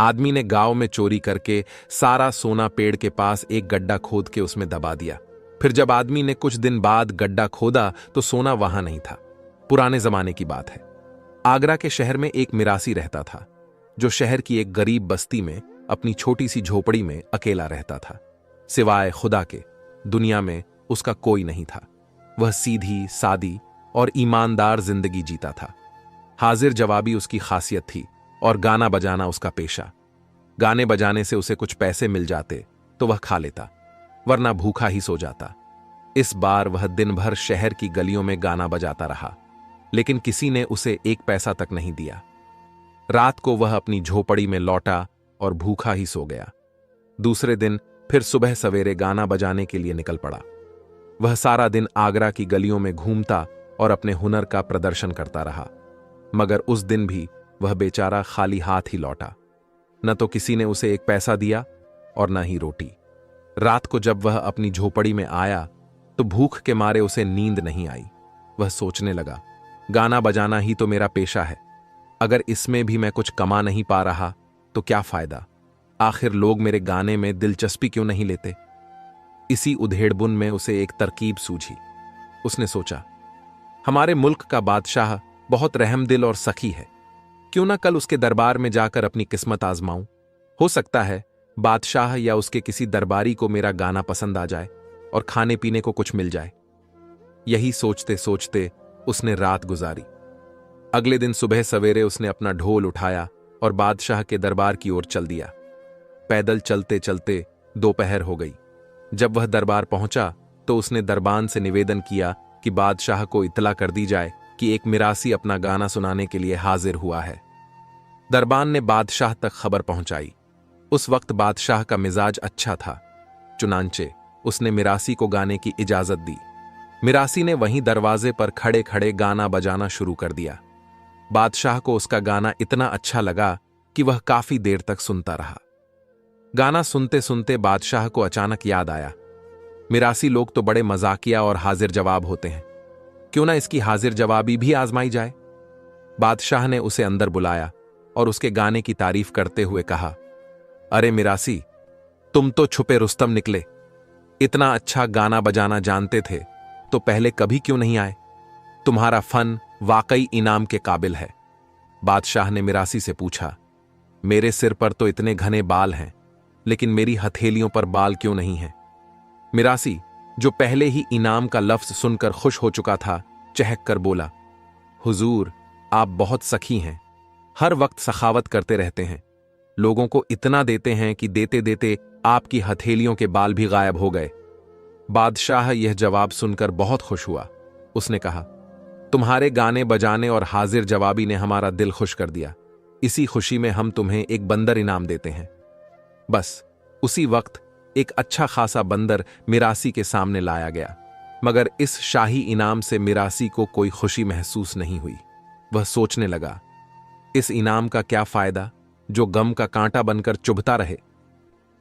आदमी ने गांव में चोरी करके सारा सोना पेड़ के पास एक गड्ढा खोद के उसमें दबा दिया। फिर जब आदमी ने कुछ दिन बाद गड्ढा खोदा तो सोना वहां नहीं था। पुराने जमाने की बात है। आगरा के शहर में एक मिरासी रहता था, जो शहर की एक गरीब बस्ती में अपनी छोटी सी झोपड़ी में अकेला रहता था। सिवाय खुदा के दुनिया में उसका कोई नहीं था। वह सीधी सादी और ईमानदार जिंदगी जीता था। हाजिर जवाबी उसकी खासियत थी और गाना बजाना उसका पेशा। गाने बजाने से उसे कुछ पैसे मिल जाते तो वह खा लेता, वरना भूखा ही सो जाता। इस बार वह दिन भर शहर की गलियों में गाना बजाता रहा, लेकिन किसी ने उसे एक पैसा तक नहीं दिया। रात को वह अपनी झोपड़ी में लौटा और भूखा ही सो गया। दूसरे दिन फिर सुबह सवेरे गाना बजाने के लिए निकल पड़ा। वह सारा दिन आगरा की गलियों में घूमता और अपने हुनर का प्रदर्शन करता रहा, मगर उस दिन भी वह बेचारा खाली हाथ ही लौटा। न तो किसी ने उसे एक पैसा दिया और न ही रोटी। रात को जब वह अपनी झोपड़ी में आया तो भूख के मारे उसे नींद नहीं आई। वह सोचने लगा, गाना बजाना ही तो मेरा पेशा है। अगर इसमें भी मैं कुछ कमा नहीं पा रहा तो क्या फायदा? आखिर लोग मेरे गाने में दिलचस्पी क्यों नहीं लेते? इसी उधेड़बुन में उसे एक तरकीब सूझी। उसने सोचा, हमारे मुल्क का बादशाह बहुत रहमदिल और सखी है। क्यों ना कल उसके दरबार में जाकर अपनी किस्मत आजमाऊं। हो सकता है बादशाह या उसके किसी दरबारी को मेरा गाना पसंद आ जाए और खाने पीने को कुछ मिल जाए। यही सोचते सोचते उसने रात गुजारी। अगले दिन सुबह सवेरे उसने अपना ढोल उठाया और बादशाह के दरबार की ओर चल दिया। पैदल चलते चलते दोपहर हो गई। जब वह दरबार पहुंचा तो उसने दरबान से निवेदन किया कि बादशाह को इत्तला कर दी जाए कि एक मिरासी अपना गाना सुनाने के लिए हाजिर हुआ है। दरबान ने बादशाह तक खबर पहुंचाई। उस वक्त बादशाह का मिजाज अच्छा था, चुनांचे उसने मिरासी को गाने की इजाजत दी। मिरासी ने वहीं दरवाजे पर खड़े खड़े गाना बजाना शुरू कर दिया। बादशाह को उसका गाना इतना अच्छा लगा कि वह काफी देर तक सुनता रहा। गाना सुनते सुनते बादशाह को अचानक याद आया, मिरासी लोग तो बड़े मजाकिया और हाजिर जवाब होते हैं, क्यों ना इसकी हाजिर जवाबी भी आजमाई जाए। बादशाह ने उसे अंदर बुलाया और उसके गाने की तारीफ करते हुए कहा, अरे मिरासी, तुम तो छुपे रुस्तम निकले। इतना अच्छा गाना बजाना जानते थे तो पहले कभी क्यों नहीं आए? तुम्हारा फन वाकई इनाम के काबिल है। बादशाह ने मिरासी से पूछा, मेरे सिर पर तो इतने घने बाल हैं, लेकिन मेरी हथेलियों पर बाल क्यों नहीं हैं? मिरासी, जो पहले ही इनाम का लफ्ज सुनकर खुश हो चुका था, चहक कर बोला, हुजूर, आप बहुत सखी हैं, हर वक्त सखावत करते रहते हैं। लोगों को इतना देते हैं कि देते देते आपकी हथेलियों के बाल भी गायब हो गए। बादशाह यह जवाब सुनकर बहुत खुश हुआ। उसने कहा, तुम्हारे गाने बजाने और हाजिर जवाबी ने हमारा दिल खुश कर दिया। इसी खुशी में हम तुम्हें एक बंदर इनाम देते हैं। बस उसी वक्त एक अच्छा खासा बंदर मिरासी के सामने लाया गया, मगर इस शाही इनाम से मिरासी को कोई खुशी महसूस नहीं हुई। वह सोचने लगा, इस इनाम का क्या फायदा जो गम का कांटा बनकर चुभता रहे।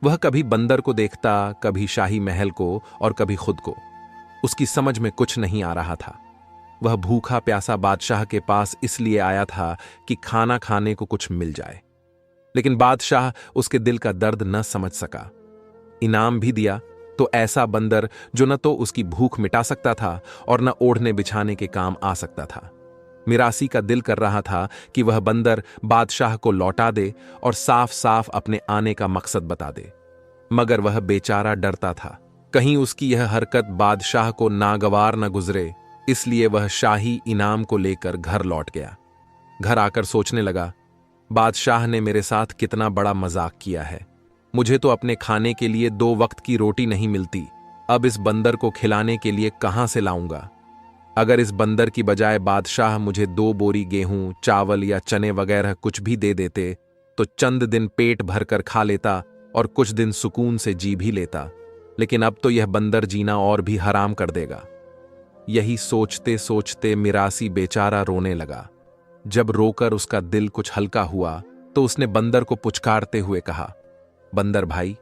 वह कभी बंदर को देखता, कभी शाही महल को और कभी खुद को। उसकी समझ में कुछ नहीं आ रहा था। वह भूखा प्यासा बादशाह के पास इसलिए आया था कि खाना खाने को कुछ मिल जाए, लेकिन बादशाह उसके दिल का दर्द न समझ सका। इनाम भी दिया तो ऐसा बंदर जो न तो उसकी भूख मिटा सकता था और न ओढ़ने बिछाने के काम आ सकता था। मिरासी का दिल कर रहा था कि वह बंदर बादशाह को लौटा दे और साफ साफ अपने आने का मकसद बता दे, मगर वह बेचारा डरता था कहीं उसकी यह हरकत बादशाह को नागवार न गुजरे, इसलिए वह शाही इनाम को लेकर घर लौट गया। घर आकर सोचने लगा, बादशाह ने मेरे साथ कितना बड़ा मजाक किया है। मुझे तो अपने खाने के लिए 2 वक्त की रोटी नहीं मिलती, अब इस बंदर को खिलाने के लिए कहां से लाऊंगा? अगर इस बंदर की बजाय बादशाह मुझे 2 बोरी गेहूं, चावल या चने वगैरह कुछ भी दे देते तो चंद दिन पेट भरकर खा लेता और कुछ दिन सुकून से जी भी लेता, लेकिन अब तो यह बंदर जीना और भी हराम कर देगा। यही सोचते सोचते मिरासी बेचारा रोने लगा। जब रोकर उसका दिल कुछ हल्का हुआ तो उसने बंदर को पुचकारते हुए कहा, बंदर भाई,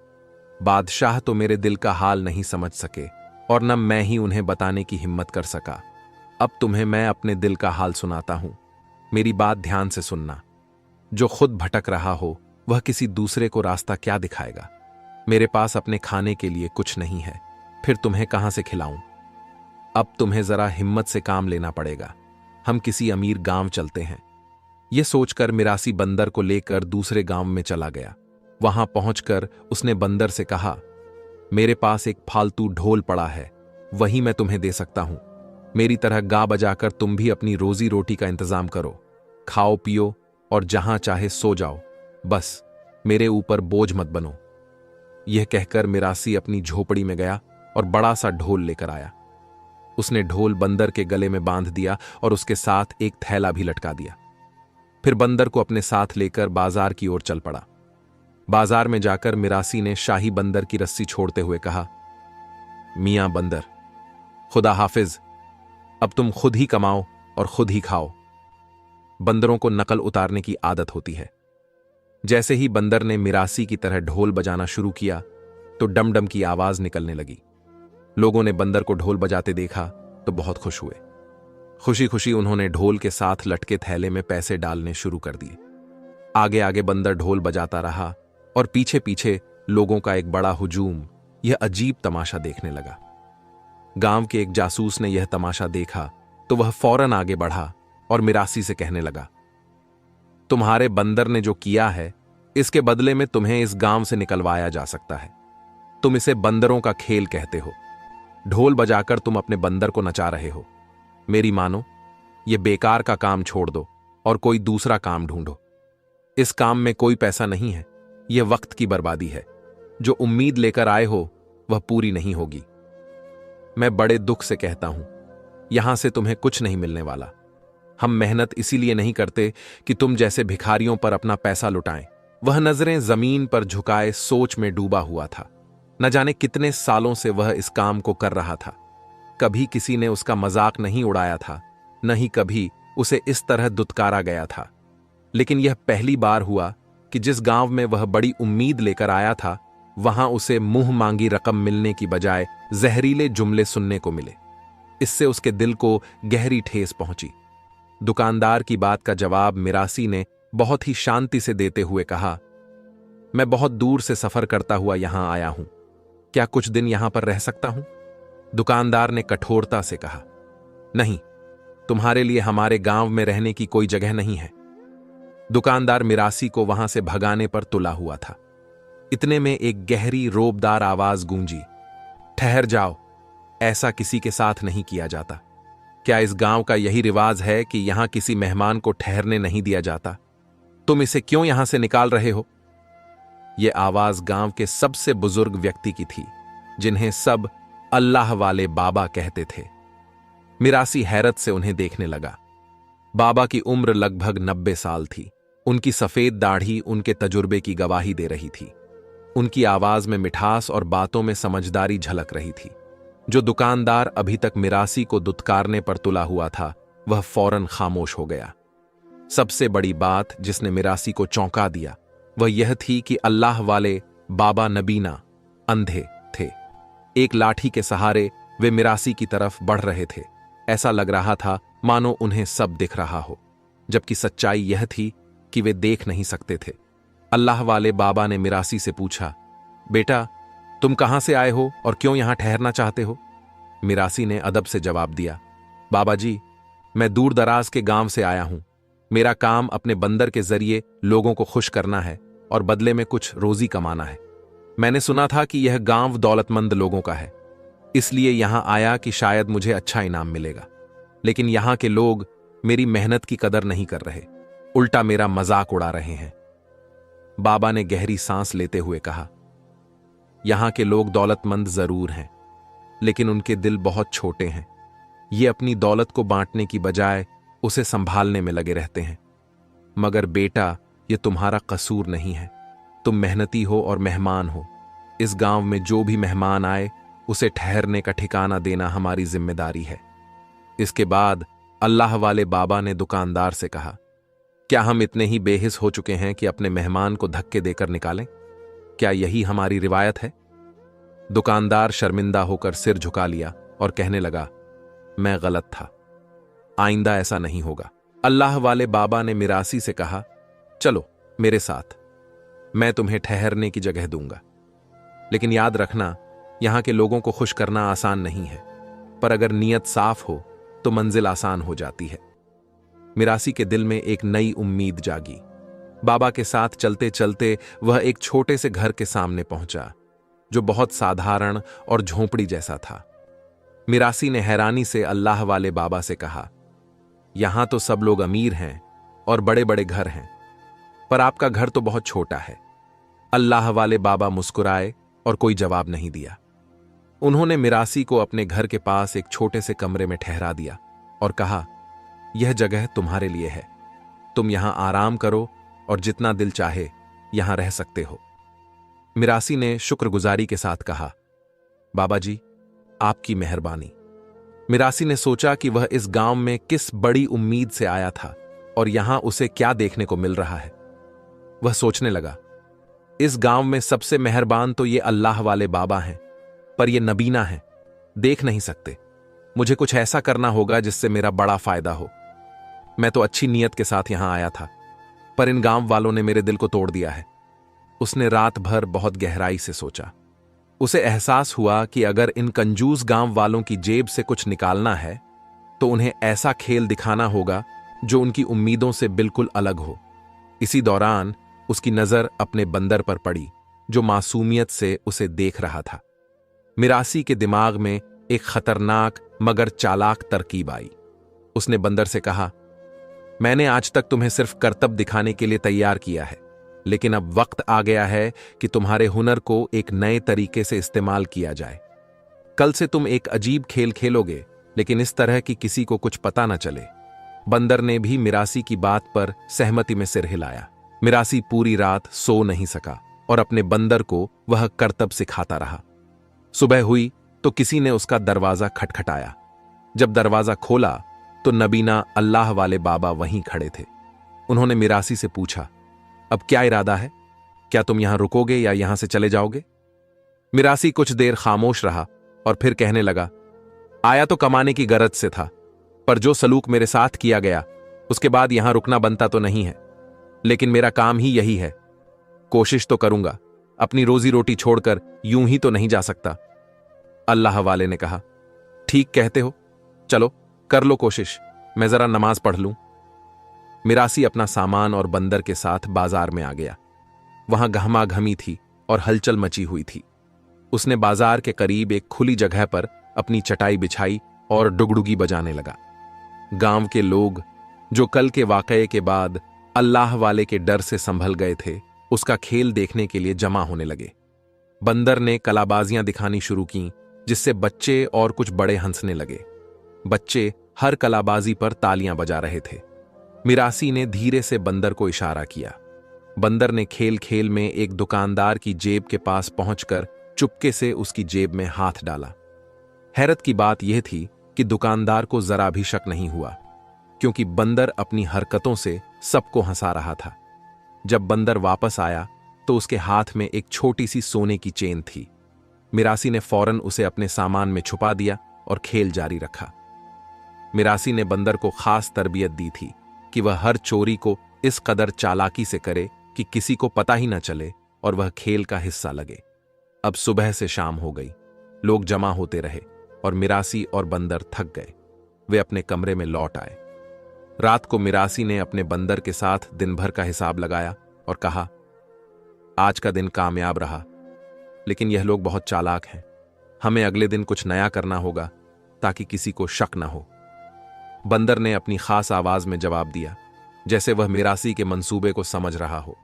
बादशाह तो मेरे दिल का हाल नहीं समझ सके और न मैं ही उन्हें बताने की हिम्मत कर सका। अब तुम्हें मैं अपने दिल का हाल सुनाता हूं, मेरी बात ध्यान से सुनना। जो खुद भटक रहा हो वह किसी दूसरे को रास्ता क्या दिखाएगा? मेरे पास अपने खाने के लिए कुछ नहीं है, फिर तुम्हें कहां से खिलाऊं? अब तुम्हें जरा हिम्मत से काम लेना पड़ेगा। हम किसी अमीर गांव चलते हैं। यह सोचकर मिरासी बंदर को लेकर दूसरे गांव में चला गया। वहां पहुंचकर उसने बंदर से कहा, मेरे पास एक फालतू ढोल पड़ा है, वही मैं तुम्हें दे सकता हूं। मेरी तरह गा बजाकर तुम भी अपनी रोजी रोटी का इंतजाम करो, खाओ पियो और जहां चाहे सो जाओ, बस मेरे ऊपर बोझ मत बनो। यह कहकर मिरासी अपनी झोपड़ी में गया और बड़ा सा ढोल लेकर आया। उसने ढोल बंदर के गले में बांध दिया और उसके साथ एक थैला भी लटका दिया। फिर बंदर को अपने साथ लेकर बाजार की ओर चल पड़ा। बाजार में जाकर मिरासी ने शाही बंदर की रस्सी छोड़ते हुए कहा, मियां बंदर, खुदा हाफिज, अब तुम खुद ही कमाओ और खुद ही खाओ। बंदरों को नकल उतारने की आदत होती है। जैसे ही बंदर ने मिरासी की तरह ढोल बजाना शुरू किया तो डमडम की आवाज निकलने लगी। लोगों ने बंदर को ढोल बजाते देखा तो बहुत खुश हुए। खुशी खुशी उन्होंने ढोल के साथ लटके थैले में पैसे डालने शुरू कर दिए। आगे आगे बंदर ढोल बजाता रहा और पीछे पीछे लोगों का एक बड़ा हुजूम यह अजीब तमाशा देखने लगा। गांव के एक जासूस ने यह तमाशा देखा तो वह फौरन आगे बढ़ा और मिरासी से कहने लगा, तुम्हारे बंदर ने जो किया है, इसके बदले में तुम्हें इस गांव से निकलवाया जा सकता है। तुम इसे बंदरों का खेल कहते हो। ढोल बजाकर तुम अपने बंदर को नचा रहे हो। मेरी मानो, यह बेकार का काम छोड़ दो और कोई दूसरा काम ढूंढो। इस काम में कोई पैसा नहीं है, यह वक्त की बर्बादी है। जो उम्मीद लेकर आए हो वह पूरी नहीं होगी। मैं बड़े दुख से कहता हूं, यहां से तुम्हें कुछ नहीं मिलने वाला। हम मेहनत इसीलिए नहीं करते कि तुम जैसे भिखारियों पर अपना पैसा लुटाएं। वह नजरें जमीन पर झुकाए सोच में डूबा हुआ था। न जाने कितने सालों से वह इस काम को कर रहा था। कभी किसी ने उसका मजाक नहीं उड़ाया था, न ही कभी उसे इस तरह दुत्कारा गया था। लेकिन यह पहली बार हुआ कि जिस गांव में वह बड़ी उम्मीद लेकर आया था, वहां उसे मुंह मांगी रकम मिलने की बजाय जहरीले जुमले सुनने को मिले। इससे उसके दिल को गहरी ठेस पहुंची। दुकानदार की बात का जवाब मिरासी ने बहुत ही शांति से देते हुए कहा, मैं बहुत दूर से सफर करता हुआ यहां आया हूं, क्या कुछ दिन यहां पर रह सकता हूं? दुकानदार ने कठोरता से कहा, नहीं, तुम्हारे लिए हमारे गांव में रहने की कोई जगह नहीं है। दुकानदार मिरासी को वहां से भगाने पर तुला हुआ था। इतने में एक गहरी रोबदार आवाज गूंजी, ठहर जाओ, ऐसा किसी के साथ नहीं किया जाता। क्या इस गांव का यही रिवाज है कि यहां किसी मेहमान को ठहरने नहीं दिया जाता? तुम इसे क्यों यहां से निकाल रहे हो? यह आवाज गांव के सबसे बुजुर्ग व्यक्ति की थी, जिन्हें सब अल्लाह वाले बाबा कहते थे। मिरासी हैरत से उन्हें देखने लगा। बाबा की उम्र लगभग 90 साल थी। उनकी सफेद दाढ़ी उनके तजुर्बे की गवाही दे रही थी। उनकी आवाज में मिठास और बातों में समझदारी झलक रही थी। जो दुकानदार अभी तक मिरासी को दुत्कारने पर तुला हुआ था, वह फौरन खामोश हो गया। सबसे बड़ी बात जिसने मिरासी को चौंका दिया वह यह थी कि अल्लाह वाले बाबा नबीना अंधे थे। एक लाठी के सहारे वे मिरासी की तरफ बढ़ रहे थे। ऐसा लग रहा था मानो उन्हें सब दिख रहा हो, जबकि सच्चाई यह थी कि वे देख नहीं सकते थे। अल्लाह वाले बाबा ने मिरासी से पूछा, बेटा, तुम कहां से आए हो और क्यों यहां ठहरना चाहते हो? मिरासी ने अदब से जवाब दिया, बाबा जी, मैं दूर दराज के गांव से आया हूं। मेरा काम अपने बंदर के जरिए लोगों को खुश करना है और बदले में कुछ रोजी कमाना है। मैंने सुना था कि यह गांव दौलतमंद लोगों का है, इसलिए यहां आया कि शायद मुझे अच्छा इनाम मिलेगा। लेकिन यहां के लोग मेरी मेहनत की कदर नहीं कर रहे, उल्टा मेरा मजाक उड़ा रहे हैं। बाबा ने गहरी सांस लेते हुए कहा, यहां के लोग दौलतमंद जरूर हैं, लेकिन उनके दिल बहुत छोटे हैं। ये अपनी दौलत को बांटने की बजाय उसे संभालने में लगे रहते हैं। मगर बेटा, ये तुम्हारा कसूर नहीं है। तुम मेहनती हो और मेहमान हो। इस गांव में जो भी मेहमान आए उसे ठहरने का ठिकाना देना हमारी जिम्मेदारी है। इसके बाद अल्लाह वाले बाबा ने दुकानदार से कहा, क्या हम इतने ही बेहिस हो चुके हैं कि अपने मेहमान को धक्के देकर निकालें? क्या यही हमारी रिवायत है? दुकानदार शर्मिंदा होकर सिर झुका लिया और कहने लगा, मैं गलत था, आइंदा ऐसा नहीं होगा। अल्लाह वाले बाबा ने मिरासी से कहा, चलो मेरे साथ। मैं तुम्हें ठहरने की जगह दूंगा। लेकिन याद रखना, यहां के लोगों को खुश करना आसान नहीं है, पर अगर नीयत साफ हो तो मंजिल आसान हो जाती है। मिरासी के दिल में एक नई उम्मीद जागी। बाबा के साथ चलते चलते वह एक छोटे से घर के सामने पहुंचा, जो बहुत साधारण और झोंपड़ी जैसा था। मिरासी ने हैरानी से अल्लाह वाले बाबा से कहा, यहां तो सब लोग अमीर हैं और बड़े बड़े घर हैं, पर आपका घर तो बहुत छोटा है। अल्लाह वाले बाबा मुस्कुराए और कोई जवाब नहीं दिया। उन्होंने मिरासी को अपने घर के पास एक छोटे से कमरे में ठहरा दिया और कहा, यह जगह तुम्हारे लिए है। तुम यहां आराम करो और जितना दिल चाहे यहां रह सकते हो। मिरासी ने शुक्रगुजारी के साथ कहा, बाबा जी, आपकी मेहरबानी। मिरासी ने सोचा कि वह इस गांव में किस बड़ी उम्मीद से आया था और यहां उसे क्या देखने को मिल रहा है। वह सोचने लगा, इस गांव में सबसे मेहरबान तो ये अल्लाह वाले बाबा हैं, पर ये नबीना हैं, देख नहीं सकते। मुझे कुछ ऐसा करना होगा जिससे मेरा बड़ा फायदा हो। मैं तो अच्छी नीयत के साथ यहां आया था, पर इन गांव वालों ने मेरे दिल को तोड़ दिया है। उसने रात भर बहुत गहराई से सोचा। उसे एहसास हुआ कि अगर इन कंजूस गांव वालों की जेब से कुछ निकालना है तो उन्हें ऐसा खेल दिखाना होगा जो उनकी उम्मीदों से बिल्कुल अलग हो। इसी दौरान उसकी नजर अपने बंदर पर पड़ी, जो मासूमियत से उसे देख रहा था। मिरासी के दिमाग में एक खतरनाक मगर चालाक तरकीब आई। उसने बंदर से कहा, मैंने आज तक तुम्हें सिर्फ करतब दिखाने के लिए तैयार किया है, लेकिन अब वक्त आ गया है कि तुम्हारे हुनर को एक नए तरीके से इस्तेमाल किया जाए। कल से तुम एक अजीब खेल खेलोगे, लेकिन इस तरह कि किसी को कुछ पता न चले। बंदर ने भी मिरासी की बात पर सहमति में सिर हिलाया। मिरासी पूरी रात सो नहीं सका और अपने बंदर को वह करतब सिखाता रहा। सुबह हुई तो किसी ने उसका दरवाजा खटखटाया। जब दरवाजा खोला तो नबीना अल्लाह वाले बाबा वहीं खड़े थे। उन्होंने मिरासी से पूछा, अब क्या इरादा है? क्या तुम यहां रुकोगे या यहां से चले जाओगे? मिरासी कुछ देर खामोश रहा और फिर कहने लगा, आया तो कमाने की गरज से था, पर जो सलूक मेरे साथ किया गया उसके बाद यहां रुकना बनता तो नहीं है। लेकिन मेरा काम ही यही है, कोशिश तो करूंगा। अपनी रोजी रोटी छोड़कर यूं ही तो नहीं जा सकता। अल्लाह वाले ने कहा, ठीक कहते हो, चलो कर लो कोशिश, मैं जरा नमाज पढ़ लूं। मिरासी अपना सामान और बंदर के साथ बाजार में आ गया। वहां गहमा घमी थी और हलचल मची हुई थी। उसने बाजार के करीब एक खुली जगह पर अपनी चटाई बिछाई और डुगडुगी बजाने लगा। गांव के लोग, जो कल के वाकये के बाद अल्लाह वाले के डर से संभल गए थे, उसका खेल देखने के लिए जमा होने लगे। बंदर ने कलाबाजियां दिखानी शुरू की, जिससे बच्चे और कुछ बड़े हंसने लगे। बच्चे हर कलाबाजी पर तालियां बजा रहे थे। मिरासी ने धीरे से बंदर को इशारा किया। बंदर ने खेल खेल में एक दुकानदार की जेब के पास पहुंचकर चुपके से उसकी जेब में हाथ डाला। हैरत की बात यह थी कि दुकानदार को जरा भी शक नहीं हुआ, क्योंकि बंदर अपनी हरकतों से सबको हंसा रहा था। जब बंदर वापस आया तो उसके हाथ में एक छोटी सी सोने की चेन थी। मिरासी ने फौरन उसे अपने सामान में छुपा दिया और खेल जारी रखा। मिरासी ने बंदर को खास तरबियत दी थी कि वह हर चोरी को इस कदर चालाकी से करे कि किसी को पता ही न चले और वह खेल का हिस्सा लगे। अब सुबह से शाम हो गई। लोग जमा होते रहे और मिरासी और बंदर थक गए। वे अपने कमरे में लौट आए। रात को मिरासी ने अपने बंदर के साथ दिन भर का हिसाब लगाया और कहा, आज का दिन कामयाब रहा, लेकिन यह लोग बहुत चालाक हैं। हमें अगले दिन कुछ नया करना होगा ताकि किसी को शक न हो। बंदर ने अपनी खास आवाज में जवाब दिया, जैसे वह मिरासी के मंसूबे को समझ रहा हो।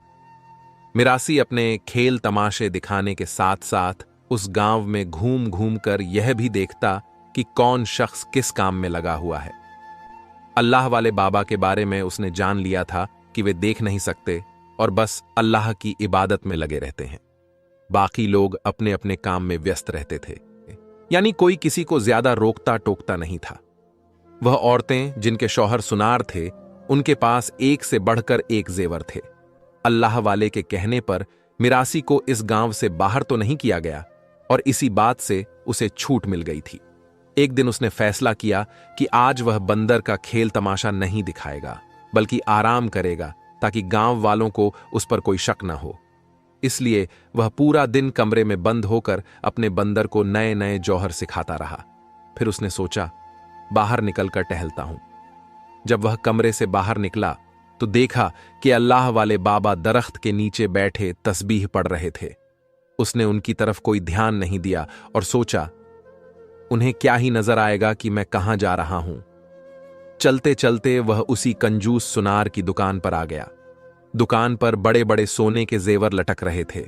मिरासी अपने खेल तमाशे दिखाने के साथ साथ उस गांव में घूम घूम कर यह भी देखता कि कौन शख्स किस काम में लगा हुआ है। अल्लाह वाले बाबा के बारे में उसने जान लिया था कि वे देख नहीं सकते और बस अल्लाह की इबादत में लगे रहते हैं। बाकी लोग अपने अपने काम में व्यस्त रहते थे, यानी कोई किसी को ज्यादा रोकता टोकता नहीं था। वह औरतें जिनके शौहर सुनार थे, उनके पास एक से बढ़कर एक जेवर थे। अल्लाह वाले के कहने पर मिरासी को इस गांव से बाहर तो नहीं किया गया और इसी बात से उसे छूट मिल गई थी। एक दिन उसने फैसला किया कि आज वह बंदर का खेल तमाशा नहीं दिखाएगा, बल्कि आराम करेगा ताकि गांव वालों को उस पर कोई शक न हो। इसलिए वह पूरा दिन कमरे में बंद होकर अपने बंदर को नए नए जौहर सिखाता रहा। फिर उसने सोचा, बाहर निकलकर टहलता हूं। जब वह कमरे से बाहर निकला तो देखा कि अल्लाह वाले बाबा दरख्त के नीचे बैठे तस्बीह पढ़ रहे थे। उसने उनकी तरफ कोई ध्यान नहीं दिया और सोचा, उन्हें क्या ही नजर आएगा कि मैं कहां जा रहा हूं। चलते चलते वह उसी कंजूस सुनार की दुकान पर आ गया। दुकान पर बड़े बड़े सोने के जेवर लटक रहे थे।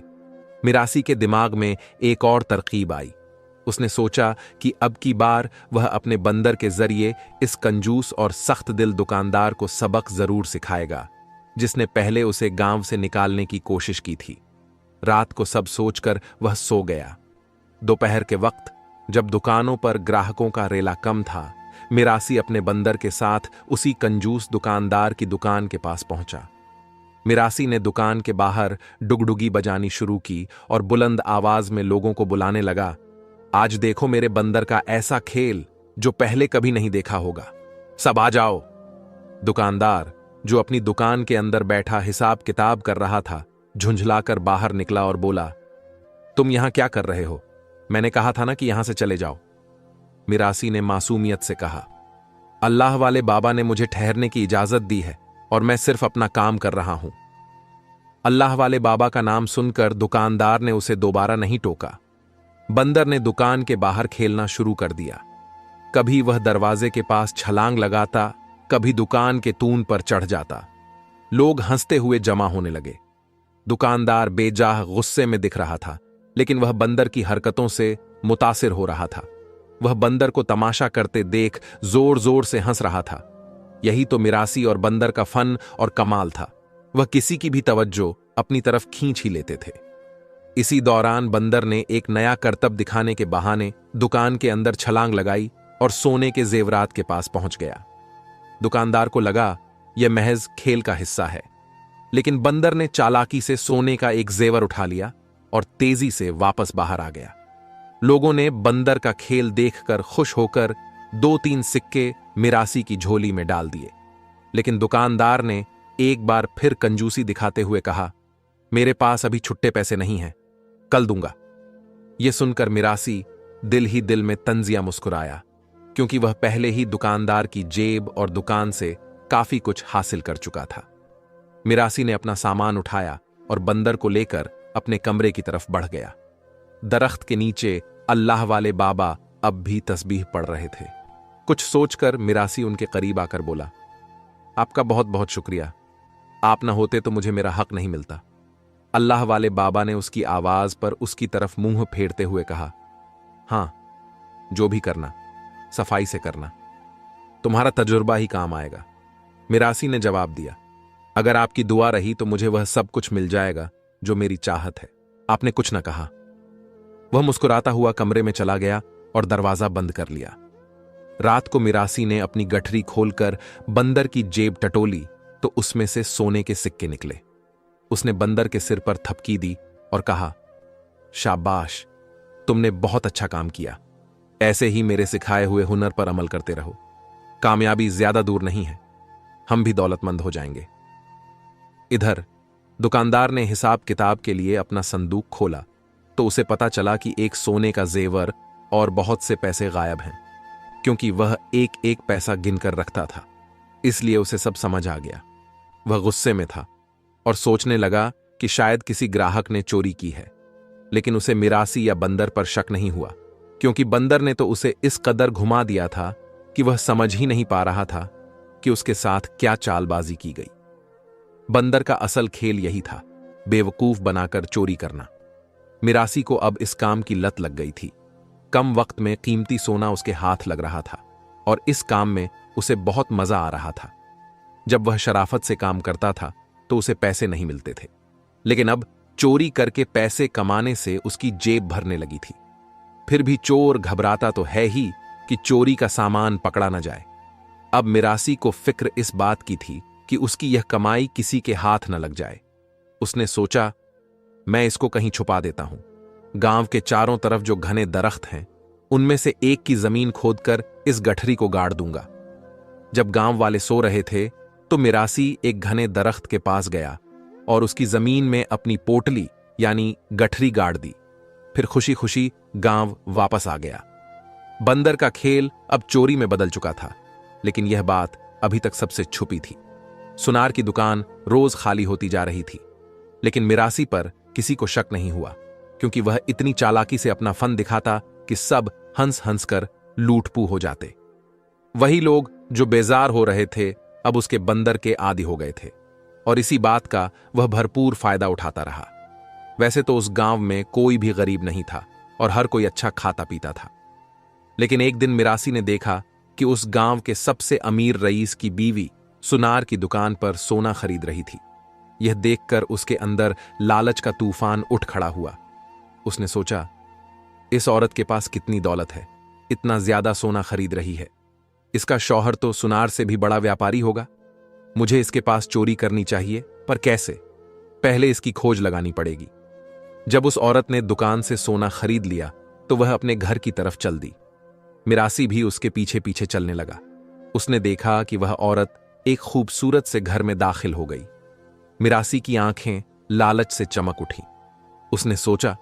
मिरासी के दिमाग में एक और तरकीब आई। उसने सोचा कि अब की बार वह अपने बंदर के जरिए इस कंजूस और सख्त दिल दुकानदार को सबक जरूर सिखाएगा, जिसने पहले उसे गांव से निकालने की कोशिश की थी। रात को सब सोचकर वह सो गया। दोपहर के वक्त जब दुकानों पर ग्राहकों का रेला कम था, मिरासी अपने बंदर के साथ उसी कंजूस दुकानदार की दुकान के पास पहुंचा। मिरासी ने दुकान के बाहर डुगडुगी बजानी शुरू की और बुलंद आवाज में लोगों को बुलाने लगा, आज देखो मेरे बंदर का ऐसा खेल जो पहले कभी नहीं देखा होगा, सब आ जाओ। दुकानदार, जो अपनी दुकान के अंदर बैठा हिसाब किताब कर रहा था, झुंझलाकर बाहर निकला और बोला, तुम यहां क्या कर रहे हो? मैंने कहा था ना कि यहां से चले जाओ। मिरासी ने मासूमियत से कहा, अल्लाह वाले बाबा ने मुझे ठहरने की इजाजत दी है और मैं सिर्फ अपना काम कर रहा हूं। अल्लाह वाले बाबा का नाम सुनकर दुकानदार ने उसे दोबारा नहीं टोका। बंदर ने दुकान के बाहर खेलना शुरू कर दिया। कभी वह दरवाजे के पास छलांग लगाता, कभी दुकान के तून पर चढ़ जाता। लोग हंसते हुए जमा होने लगे। दुकानदार बेजाह गुस्से में दिख रहा था, लेकिन वह बंदर की हरकतों से मुतासिर हो रहा था। वह बंदर को तमाशा करते देख जोर जोर से हंस रहा था। यही तो मिरासी और बंदर का फन और कमाल था। वह किसी की भी तवज्जो अपनी तरफ खींच ही लेते थे। इसी दौरान बंदर ने एक नया करतब दिखाने के बहाने दुकान के अंदर छलांग लगाई और सोने के जेवरात के पास पहुंच गया। दुकानदार को लगा यह महज खेल का हिस्सा है, लेकिन बंदर ने चालाकी से सोने का एक जेवर उठा लिया और तेजी से वापस बाहर आ गया। लोगों ने बंदर का खेल देखकर खुश होकर 2-3 सिक्के मिरासी की झोली में डाल दिए, लेकिन दुकानदार ने एक बार फिर कंजूसी दिखाते हुए कहा, मेरे पास अभी छुट्टे पैसे नहीं हैं, कल दूंगा। यह सुनकर मिरासी दिल ही दिल में तंजिया मुस्कुराया, क्योंकि वह पहले ही दुकानदार की जेब और दुकान से काफी कुछ हासिल कर चुका था। मिरासी ने अपना सामान उठाया और बंदर को लेकर अपने कमरे की तरफ बढ़ गया। दरख्त के नीचे अल्लाह वाले बाबा अब भी तस्बीह पढ़ रहे थे। कुछ सोचकर मिरासी उनके करीब आकर बोला, आपका बहुत बहुत शुक्रिया, आप न होते तो मुझे मेरा हक नहीं मिलता। अल्लाह वाले बाबा ने उसकी आवाज पर उसकी तरफ मुंह फेरते हुए कहा, हां, जो भी करना सफाई से करना, तुम्हारा तजुर्बा ही काम आएगा। मिरासी ने जवाब दिया, अगर आपकी दुआ रही तो मुझे वह सब कुछ मिल जाएगा जो मेरी चाहत है। आपने कुछ न कहा। वह मुस्कुराता हुआ कमरे में चला गया और दरवाजा बंद कर लिया। रात को मिरासी ने अपनी गठरी खोलकर बंदर की जेब टटोली तो उसमें से सोने के सिक्के निकले। उसने बंदर के सिर पर थपकी दी और कहा, शाबाश, तुमने बहुत अच्छा काम किया। ऐसे ही मेरे सिखाए हुए हुनर पर अमल करते रहो। कामयाबी ज्यादा दूर नहीं है, हम भी दौलतमंद हो जाएंगे। इधर दुकानदार ने हिसाब किताब के लिए अपना संदूक खोला तो उसे पता चला कि एक सोने का जेवर और बहुत से पैसे गायब हैं। क्योंकि वह एक एक पैसा गिनकर रखता था, इसलिए उसे सब समझ आ गया। वह गुस्से में था और सोचने लगा कि शायद किसी ग्राहक ने चोरी की है, लेकिन उसे मिरासी या बंदर पर शक नहीं हुआ, क्योंकि बंदर ने तो उसे इस कदर घुमा दिया था कि वह समझ ही नहीं पा रहा था कि उसके साथ क्या चालबाजी की गई। बंदर का असल खेल यही था, बेवकूफ बनाकर चोरी करना। मिरासी को अब इस काम की लत लग गई थी। कम वक्त में कीमती सोना उसके हाथ लग रहा था और इस काम में उसे बहुत मजा आ रहा था। जब वह शराफत से काम करता था तो उसे पैसे नहीं मिलते थे, लेकिन अब चोरी करके पैसे कमाने से उसकी जेब भरने लगी थी। फिर भी चोर घबराता तो है ही कि चोरी का सामान पकड़ा न जाए। अब मिरासी को फिक्र इस बात की थी कि उसकी यह कमाई किसी के हाथ न लग जाए। उसने सोचा, मैं इसको कहीं छुपा देता हूं। गांव के चारों तरफ जो घने दरख्त हैं, उनमें से एक की जमीन खोदकर इस गठरी को गाड़ दूंगा। जब गांव वाले सो रहे थे तो मिरासी एक घने दरख्त के पास गया और उसकी जमीन में अपनी पोटली यानी गठरी गाड़ दी। फिर खुशी खुशी गांव वापस आ गया। बंदर का खेल अब चोरी में बदल चुका था, लेकिन यह बात अभी तक सबसे छुपी थी। सुनार की दुकान रोज खाली होती जा रही थी, लेकिन मिरासी पर किसी को शक नहीं हुआ, क्योंकि वह इतनी चालाकी से अपना फन दिखाता कि सब हंस हंस कर लूटपू हो जाते। वही लोग जो बेजार हो रहे थे अब उसके बंदर के आदी हो गए थे, और इसी बात का वह भरपूर फायदा उठाता रहा। वैसे तो उस गांव में कोई भी गरीब नहीं था और हर कोई अच्छा खाता पीता था, लेकिन एक दिन मिरासी ने देखा कि उस गांव के सबसे अमीर रईस की बीवी सुनार की दुकान पर सोना खरीद रही थी। यह देखकर उसके अंदर लालच का तूफान उठ खड़ा हुआ। उसने सोचा, इस औरत के पास कितनी दौलत है, इतना ज्यादा सोना खरीद रही है। इसका शौहर तो सुनार से भी बड़ा व्यापारी होगा। मुझे इसके पास चोरी करनी चाहिए, पर कैसे? पहले इसकी खोज लगानी पड़ेगी। जब उस औरत ने दुकान से सोना खरीद लिया तो वह अपने घर की तरफ चल दी। मिरासी भी उसके पीछे पीछे चलने लगा। उसने देखा कि वह औरत एक खूबसूरत से घर में दाखिल हो गई। मिरासी की आंखें लालच से चमक उठी। उसने सोचा,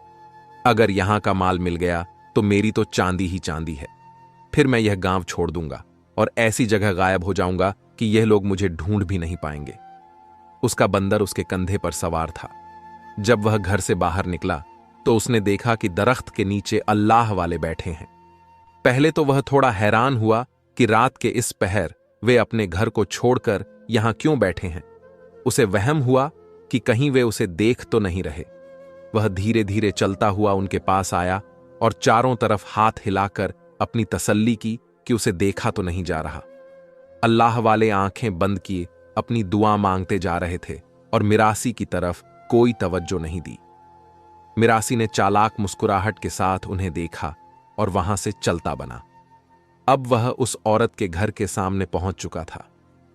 अगर यहां का माल मिल गया तो मेरी तो चांदी ही चांदी है। फिर मैं यह गांव छोड़ दूंगा और ऐसी जगह गायब हो जाऊंगा कि यह लोग मुझे ढूंढ भी नहीं पाएंगे। उसका बंदर उसके कंधे पर सवार था। जब वह घर से बाहर निकला तो उसने देखा कि दरख्त के नीचे अल्लाह वाले बैठे हैं। पहले तो वह थोड़ा हैरान हुआ कि रात के इस पहर वे अपने घर को छोड़कर यहां क्यों बैठे हैं। उसे वहम हुआ कि कहीं वे उसे देख तो नहीं रहे। वह धीरे धीरे चलता हुआ उनके पास आया और चारों तरफ हाथ हिलाकर अपनी तसल्ली की कि उसे देखा तो नहीं जा रहा। अल्लाह वाले आंखें बंद किए अपनी दुआ मांगते जा रहे थे और मिरासी की तरफ कोई तवज्जो नहीं दी। मिरासी ने चालाक मुस्कुराहट के साथ उन्हें देखा और वहां से चलता बना। अब वह उस औरत के घर के सामने पहुंच चुका था।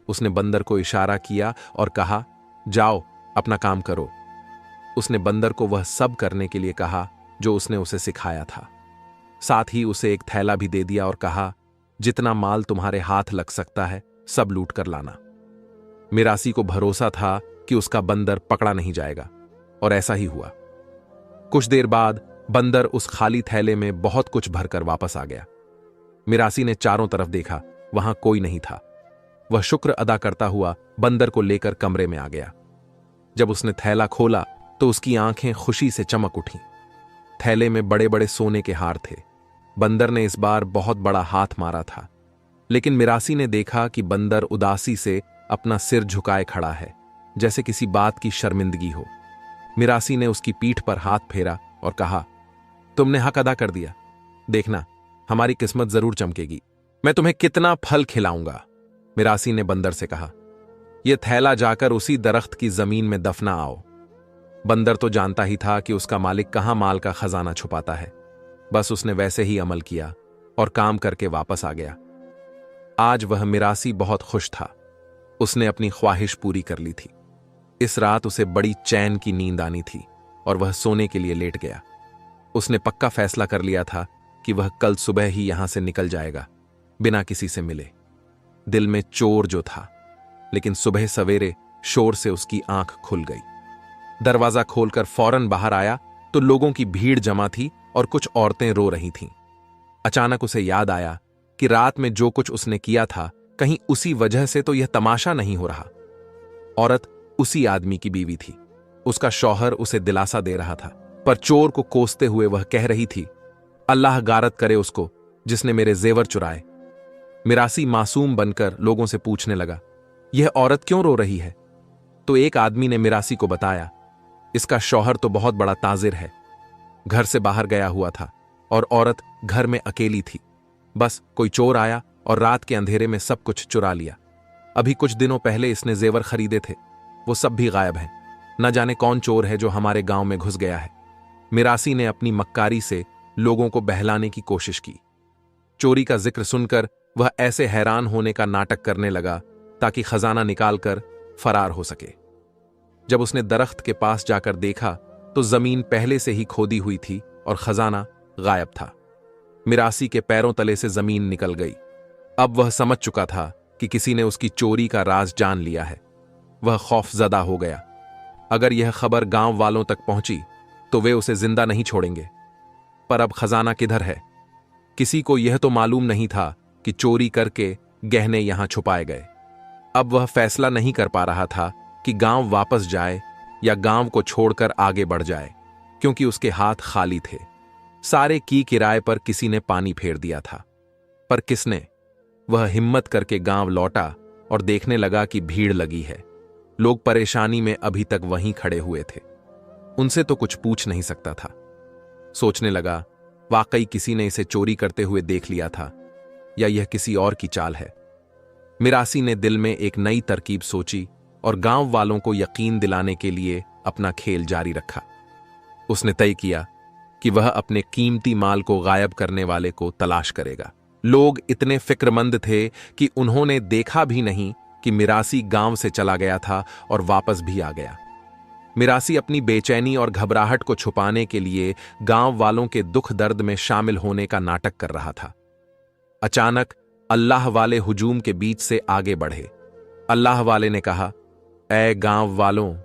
उसने बंदर को इशारा किया और कहा, जाओ अपना काम करो। उसने बंदर को वह सब करने के लिए कहा जो उसने उसे सिखाया था। साथ ही उसे एक थैला भी दे दिया और कहा, जितना माल तुम्हारे हाथ लग सकता है सब लूट कर लाना। मिरासी को भरोसा था कि उसका बंदर पकड़ा नहीं जाएगा, और ऐसा ही हुआ। कुछ देर बाद बंदर उस खाली थैले में बहुत कुछ भरकर वापस आ गया। मिरासी ने चारों तरफ देखा, वहां कोई नहीं था। वह शुक्र अदा करता हुआ बंदर को लेकर कमरे में आ गया। जब उसने थैला खोला तो उसकी आंखें खुशी से चमक उठीं। थैले में बड़े बड़े सोने के हार थे। बंदर ने इस बार बहुत बड़ा हाथ मारा था, लेकिन मिरासी ने देखा कि बंदर उदासी से अपना सिर झुकाए खड़ा है, जैसे किसी बात की शर्मिंदगी हो। मिरासी ने उसकी पीठ पर हाथ फेरा और कहा, तुमने हक अदा कर दिया। देखना, हमारी किस्मत जरूर चमकेगी। मैं तुम्हें कितना फल खिलाऊंगा। मिरासी ने बंदर से कहा, यह थैला जाकर उसी दरख्त की जमीन में दफना आओ। बंदर तो जानता ही था कि उसका मालिक कहां माल का खजाना छुपाता है। बस उसने वैसे ही अमल किया और काम करके वापस आ गया। आज वह मिरासी बहुत खुश था। उसने अपनी ख्वाहिश पूरी कर ली थी। इस रात उसे बड़ी चैन की नींद आनी थी और वह सोने के लिए लेट गया। उसने पक्का फैसला कर लिया था कि वह कल सुबह ही यहां से निकल जाएगा, बिना किसी से मिले। दिल में चोर जो था, लेकिन सुबह सवेरे शोर से उसकी आंख खुल गई। दरवाजा खोलकर फौरन बाहर आया तो लोगों की भीड़ जमा थी और कुछ औरतें रो रही थीं। अचानक उसे याद आया कि रात में जो कुछ उसने किया था, कहीं उसी वजह से तो यह तमाशा नहीं हो रहा। औरत उसी आदमी की बीवी थी। उसका शौहर उसे दिलासा दे रहा था, पर चोर को कोसते हुए वह कह रही थी, अल्लाह गारत करे उसको जिसने मेरे जेवर चुराए। मिरासी मासूम बनकर लोगों से पूछने लगा, यह औरत क्यों रो रही है? तो एक आदमी ने मिरासी को बताया, इसका शौहर तो बहुत बड़ा ताजिर है, घर से बाहर गया हुआ था और औरत घर में अकेली थी। बस कोई चोर आया और रात के अंधेरे में सब कुछ चुरा लिया। अभी कुछ दिनों पहले इसने जेवर खरीदे थे, वो सब भी गायब हैं। न जाने कौन चोर है जो हमारे गांव में घुस गया है। मिरासी ने अपनी मक्कारी से लोगों को बहलाने की कोशिश की। चोरी का जिक्र सुनकर वह ऐसे हैरान होने का नाटक करने लगा ताकि खजाना निकालकर फरार हो सके। जब उसने दरख्त के पास जाकर देखा तो जमीन पहले से ही खोदी हुई थी और खजाना गायब था। मिरासी के पैरों तले से जमीन निकल गई। अब वह समझ चुका था कि किसी ने उसकी चोरी का राज जान लिया है। वह खौफजदा हो गया। अगर यह खबर गांव वालों तक पहुंची तो वे उसे जिंदा नहीं छोड़ेंगे। पर अब खजाना किधर है? किसी को यह तो मालूम नहीं था कि चोरी करके गहने यहां छुपाए गए। अब वह फैसला नहीं कर पा रहा था कि गांव वापस जाए या गांव को छोड़कर आगे बढ़ जाए, क्योंकि उसके हाथ खाली थे। सारे की किराए पर किसी ने पानी फेर दिया था। पर किसने? वह हिम्मत करके गांव लौटा और देखने लगा कि भीड़ लगी है। लोग परेशानी में अभी तक वहीं खड़े हुए थे। उनसे तो कुछ पूछ नहीं सकता था। सोचने लगा, वाकई किसी ने इसे चोरी करते हुए देख लिया था या यह किसी और की चाल है। मिरासी ने दिल में एक नई तरकीब सोची और गांव वालों को यकीन दिलाने के लिए अपना खेल जारी रखा। उसने तय किया कि वह अपने कीमती माल को गायब करने वाले को तलाश करेगा। लोग इतने फिक्रमंद थे कि उन्होंने देखा भी नहीं कि मिरासी गांव से चला गया था और वापस भी आ गया। मिरासी अपनी बेचैनी और घबराहट को छुपाने के लिए गांव वालों के दुख दर्द में शामिल होने का नाटक कर रहा था। अचानक अल्लाह वाले हुजूम के बीच से आगे बढ़े। अल्लाह वाले ने कहा, ऐ गांव वालों,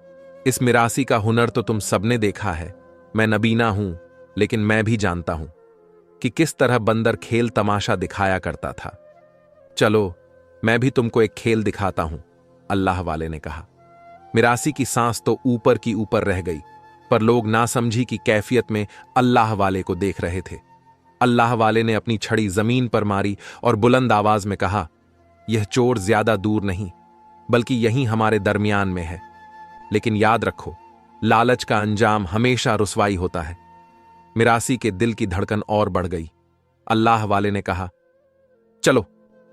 इस मिरासी का हुनर तो तुम सबने देखा है। मैं नबीना हूं, लेकिन मैं भी जानता हूं कि किस तरह बंदर खेल तमाशा दिखाया करता था। चलो, मैं भी तुमको एक खेल दिखाता हूं, अल्लाह वाले ने कहा। मिरासी की सांस तो ऊपर की ऊपर रह गई, पर लोग नासमझी की कैफियत में अल्लाह वाले को देख रहे थे। अल्लाह वाले ने अपनी छड़ी जमीन पर मारी और बुलंद आवाज में कहा, यह चोर ज्यादा दूर नहीं, बल्कि यहीं हमारे दरमियान में है। लेकिन याद रखो, लालच का अंजाम हमेशा रुसवाई होता है। मिरासी के दिल की धड़कन और बढ़ गई। अल्लाह वाले ने कहा, चलो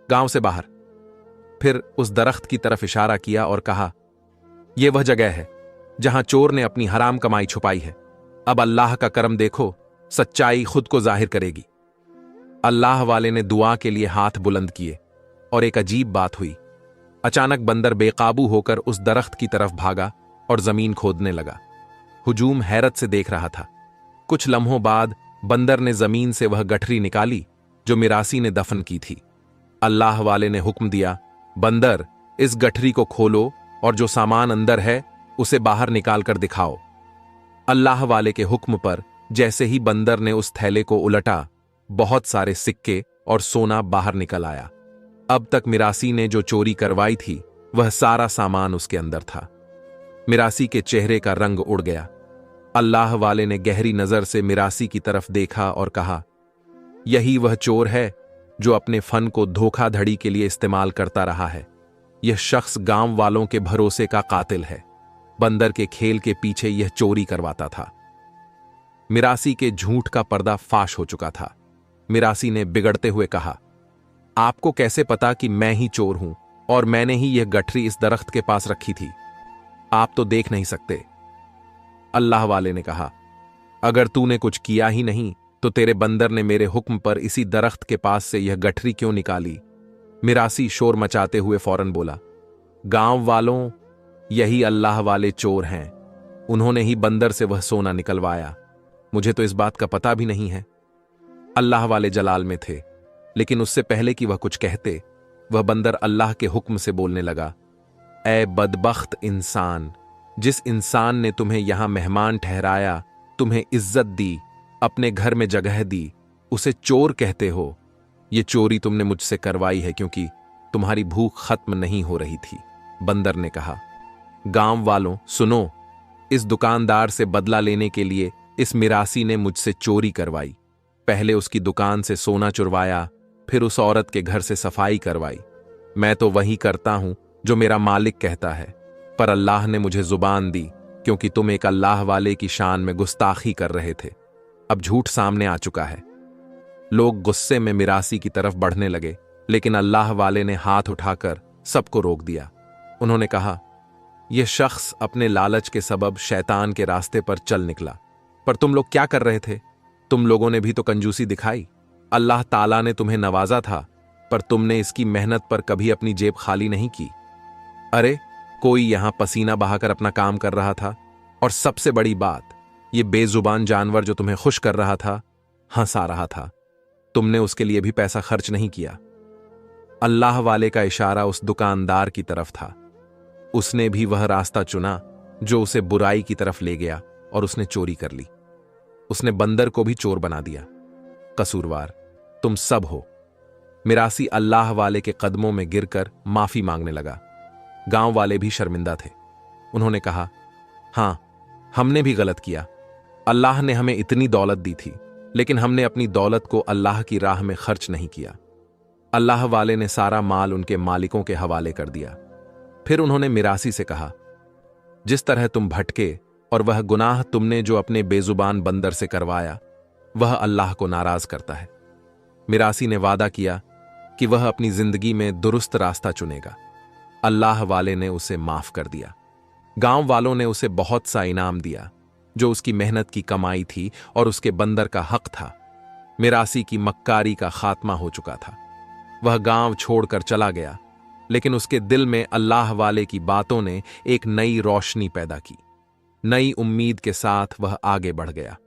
गांव से बाहर। फिर उस दरख्त की तरफ इशारा किया और कहा, यह वह जगह है जहां चोर ने अपनी हराम कमाई छुपाई है। अब अल्लाह का करम देखो, सच्चाई खुद को जाहिर करेगी। अल्लाह वाले ने दुआ के लिए हाथ बुलंद किए और एक अजीब बात हुई। अचानक बंदर बेकाबू होकर उस दरख्त की तरफ भागा और जमीन खोदने लगा। हुजूम हैरत से देख रहा था। कुछ लम्हों बाद बंदर ने जमीन से वह गठरी निकाली जो मिरासी ने दफन की थी। अल्लाह वाले ने हुक्म दिया, बंदर, इस गठरी को खोलो और जो सामान अंदर है उसे बाहर निकाल कर दिखाओ। अल्लाह वाले के हुक्म पर जैसे ही बंदर ने उस थैले को उलटा, बहुत सारे सिक्के और सोना बाहर निकल आया। अब तक मिरासी ने जो चोरी करवाई थी, वह सारा सामान उसके अंदर था। मिरासी के चेहरे का रंग उड़ गया। अल्लाह वाले ने गहरी नजर से मिरासी की तरफ देखा और कहा, यही वह चोर है जो अपने फन को धोखाधड़ी के लिए इस्तेमाल करता रहा है। यह शख्स गांव वालों के भरोसे का कातिल है। बंदर के खेल के पीछे यह चोरी करवाता था। मिरासी के झूठ का पर्दा फाश हो चुका था। मिरासी ने बिगड़ते हुए कहा, आपको कैसे पता कि मैं ही चोर हूं और मैंने ही यह गठरी इस दरख्त के पास रखी थी? आप तो देख नहीं सकते। अल्लाह वाले ने कहा, अगर तूने कुछ किया ही नहीं तो तेरे बंदर ने मेरे हुक्म पर इसी दरख्त के पास से यह गठरी क्यों निकाली? मिरासी शोर मचाते हुए फौरन बोला, गांव वालों, यही अल्लाह वाले चोर हैं। उन्होंने ही बंदर से वह सोना निकलवाया। मुझे तो इस बात का पता भी नहीं है। अल्लाह वाले जलाल में थे, लेकिन उससे पहले कि वह कुछ कहते, वह बंदर अल्लाह के हुक्म से बोलने लगा, ऐ बदबख्त इंसान, जिस इंसान ने तुम्हें यहां मेहमान ठहराया, तुम्हें इज्जत दी, अपने घर में जगह दी, उसे चोर कहते हो। ये चोरी तुमने मुझसे करवाई है क्योंकि तुम्हारी भूख खत्म नहीं हो रही थी। बंदर ने कहा, गांव वालों सुनो, इस दुकानदार से बदला लेने के लिए इस मिरासी ने मुझसे चोरी करवाई। पहले उसकी दुकान से सोना चुरवाया, फिर उस औरत के घर से सफाई करवाई। मैं तो वही करता हूं जो मेरा मालिक कहता है, पर अल्लाह ने मुझे जुबान दी क्योंकि तुम एक अल्लाह वाले की शान में गुस्ताखी कर रहे थे। अब झूठ सामने आ चुका है। लोग गुस्से में मिरासी की तरफ बढ़ने लगे, लेकिन अल्लाह वाले ने हाथ उठाकर सबको रोक दिया। उन्होंने कहा, यह शख्स अपने लालच के सबब शैतान के रास्ते पर चल निकला। पर तुम लोग क्या कर रहे थे? तुम लोगों ने भी तो कंजूसी दिखाई। अल्लाह ताला ने तुम्हें नवाजा था, पर तुमने इसकी मेहनत पर कभी अपनी जेब खाली नहीं की। अरे, कोई यहां पसीना बहाकर अपना काम कर रहा था, और सबसे बड़ी बात, यह बेजुबान जानवर जो तुम्हें खुश कर रहा था, हंसा रहा था। तुमने उसके लिए भी पैसा खर्च नहीं किया। अल्लाह वाले का इशारा उस दुकानदार की तरफ था। उसने भी वह रास्ता चुना जो उसे बुराई की तरफ ले गया और उसने चोरी कर ली। उसने बंदर को भी चोर बना दिया। कसूरवार तुम सब हो। मिरासी अल्लाह वाले के कदमों में गिरकर माफी मांगने लगा। गांव वाले भी शर्मिंदा थे। उन्होंने कहा, हां, हमने भी गलत किया। अल्लाह ने हमें इतनी दौलत दी थी, लेकिन हमने अपनी दौलत को अल्लाह की राह में खर्च नहीं किया। अल्लाह वाले ने सारा माल उनके मालिकों के हवाले कर दिया। फिर उन्होंने मिरासी से कहा, जिस तरह तुम भटके और वह गुनाह तुमने जो अपने बेजुबान बंदर से करवाया, वह अल्लाह को नाराज करता है। मिरासी ने वादा किया कि वह अपनी जिंदगी में दुरुस्त रास्ता चुनेगा। अल्लाह वाले ने उसे माफ कर दिया। गांव वालों ने उसे बहुत सा इनाम दिया, जो उसकी मेहनत की कमाई थी और उसके बंदर का हक था। मिरासी की मक्कारी का खात्मा हो चुका था। वह गांव छोड़कर चला गया, लेकिन उसके दिल में अल्लाह वाले की बातों ने एक नई रोशनी पैदा की। नई उम्मीद के साथ वह आगे बढ़ गया।